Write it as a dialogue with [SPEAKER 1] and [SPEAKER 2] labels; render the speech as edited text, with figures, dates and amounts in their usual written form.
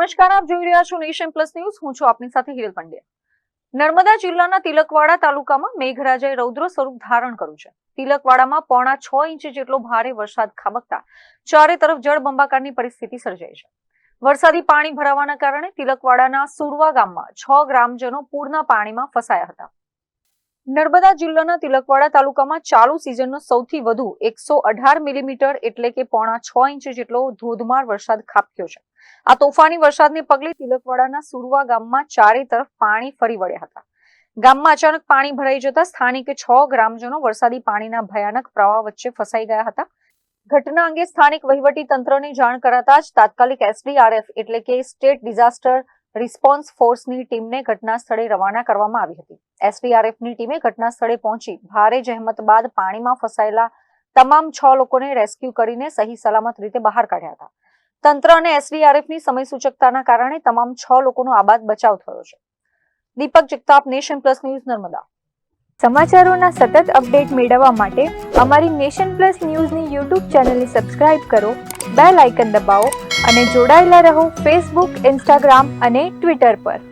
[SPEAKER 1] નમસ્કાર, આપ જોઈ રહ્યા છો નેશન પ્લસ ન્યૂઝ. હું છું આપની સાથે હિરલ પંડ્યા. નર્મદા જિલ્લાના તિલકવાડા તાલુકામાં મેઘરાજાએ રૌદ્ર સ્વરૂપ ધારણ કર્યું છે. તિલકવાડામાં 6.5 ઇંચ જેટલો ભારે વરસાદ ખાબકતા ચારે તરફ જળબંબાકારની પરિસ્થિતિ સર્જાઈ છે. વરસાદી પાણી ભરાવાના કારણે તિલકવાડાના સુરવા ગામમાં 6 ગ્રામજનો પૂરના પાણીમાં ફસાયા હતા. નર્મદા જિલ્લાના તિલકવાડા તાલુકામાં ચાલુ સિઝનનો સૌથી વધુ 118 મિલીમીટર એટલે કે 6.5 ઇંચ જેટલો ધોધમાર વરસાદ ખાબક્યો છે. આ તોફાની વરસાદને પગલે તિલકવાડાના સુરવા ગામમાં ચારે તરફ પાણી ફરી વળ્યા હતા. ગામમાં અચાનક પાણી ભરાઈ જતા સ્થાનિક 6 ગ્રામજનો વરસાદી પાણીના ભયાનક પ્રવાહ વચ્ચે ફસાઈ ગયા હતા. ઘટના અંગે સ્થાનિક વહીવટી તંત્રને જાણ કરાતા જ તાત્કાલિક SDRF એટલે કે સ્ટેટ ડિઝાસ્ટર રિસ્પોન્સ ફોર્સની ટીમને ઘટના સ્થળે રવાના કરવામાં આવી હતી. SDRFની ટીમે ઘટના સ્થળે પહોંચી ભારે જહેમત બાદ પાણીમાં ફસાયેલા તમામ 6 લોકોને રેસ્ક્યુ કરીને સહી સલામત રીતે બહાર કાઢ્યા હતા. તંત્ર અને SDRFની સમય સૂચકતાના કારણે તમામ 6 લોકોનો આબાદ બચાવ થયો છે. Deepak Jagtap, nation plus news, Narmada.
[SPEAKER 2] સમાચારોના સતત અપડેટ મેળવવા માટે અમારી નેશન પ્લસ ન્યૂઝની YouTube ચેનલને સબસ્ક્રાઇબ કરો, બેલ આઇકન દબાવો અને જોડાયેલા રહો Facebook, Instagram અને Twitter પર.